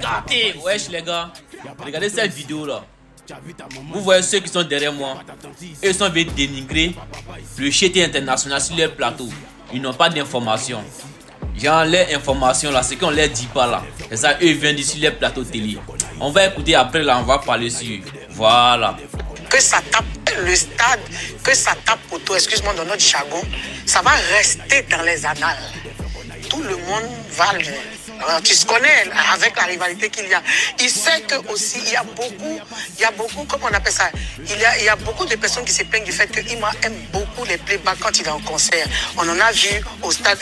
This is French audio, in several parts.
Regardez, wesh les gars. Regardez cette vidéo là. Vous voyez ceux qui sont derrière moi. Eux sont venus dénigrer le chété international sur leur plateau. Ils n'ont pas d'informations. Genre les informations là, ce qu'on leur dit pas là. C'est ça, eux viennent d'ici leur plateau télé. On va écouter après là, on va parler sur. Voilà. Que ça tape le stade, que ça tape auto, excuse-moi dans notre jargon, ça va rester dans les annales. Tout le monde va le... Alors, tu se connais avec la rivalité qu'il y a. Il sait que aussi il y a beaucoup, comment on appelle ça, il y a beaucoup de personnes qui se plaignent du fait que Imra aime beaucoup les playbacks quand il est en concert. On en a vu au stade,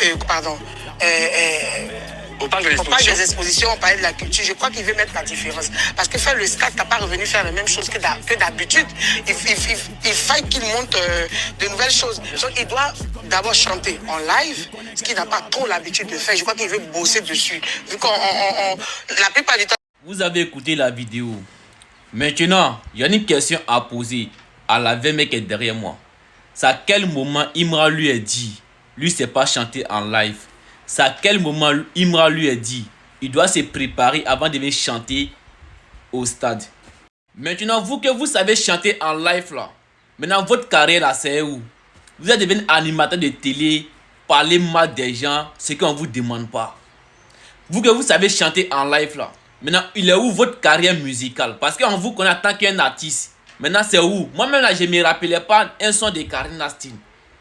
au parc des expositions, on parlait de la culture. Je crois qu'il veut mettre la différence. Parce que faire le stade, t'as pas revenu faire la même chose que d'habitude. Il faille qu'il monte de nouvelles choses. Donc, il doit d'abord chanter en live, ce qu'il n'a pas trop l'habitude de faire. Je crois qu'il veut bosser dessus. Vu qu'on, la plupart du temps... Vous avez écouté la vidéo. Maintenant, il y a une question à poser à la mec qui est derrière moi. C'est à quel moment Imra lui a dit, lui sait pas chanter en live. C'est à quel moment Imra lui a dit, il doit se préparer avant de venir chanter au stade. Maintenant, vous que vous savez chanter en live là, maintenant votre carrière là c'est où? Vous êtes devenu animateur de télé, parler mal des gens, ce qu'on vous demande pas. Vous que vous savez chanter en live là, maintenant il est où votre carrière musicale? Parce qu'on vous connaît en tant qu'un artiste. Maintenant c'est où? Moi-même là je me rappelais pas un son de Karine Astin.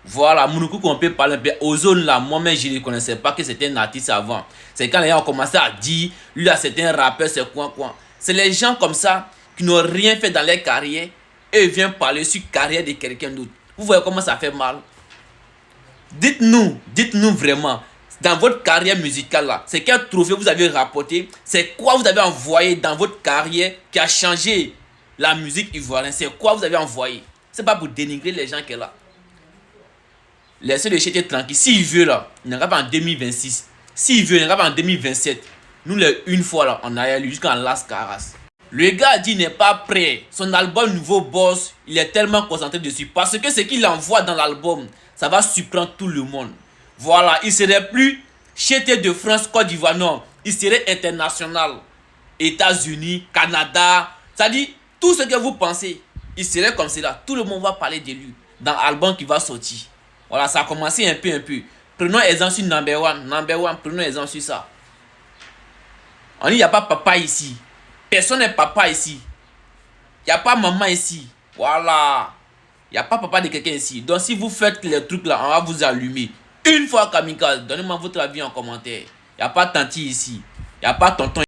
Voilà, Mounoukou qu'on peut parler un peu. Ozone là, moi-même je ne connaissais pas que c'était un artiste avant. C'est quand les gens ont commencé à dire, lui là c'est un rappeur, c'est quoi. C'est les gens comme ça qui n'ont rien fait dans leur carrière et ils viennent parler sur la carrière de quelqu'un d'autre. Vous voyez comment ça fait mal? Dites-nous vraiment, dans votre carrière musicale là, c'est quel trophée vous avez rapporté? C'est quoi vous avez envoyé dans votre carrière qui a changé la musique ivoirienne? C'est quoi vous avez envoyé? C'est pas pour dénigrer les gens qui sont là. Laissez le chété tranquille. S'il veut là, il n'ira pas en 2026. S'il veut, il n'ira pas en 2027. Nous, les une fois là, on a eu jusqu'en Las Caras. Le gars dit n'est pas prêt. Son album Nouveau Boss, il est tellement concentré dessus. Parce que ce qu'il envoie dans l'album, ça va surprendre tout le monde. Voilà, il serait plus chété de France, Côte d'Ivoire, non. Il serait international. États-Unis, Canada. Ça dit, tout ce que vous pensez, il serait comme cela. Tout le monde va parler de lui dans l'album qui va sortir. Voilà, ça a commencé un peu. Prenons exemple sur Number One, prenons exemple sur ça. On dit, il n'y a pas papa ici. Personne n'est papa ici. Il n'y a pas maman ici. Voilà. Il n'y a pas papa de quelqu'un ici. Donc, si vous faites les trucs là, on va vous allumer. Une fois, kamikaze, donnez-moi votre avis en commentaire. Il n'y a pas tanti ici. Il n'y a pas tonton.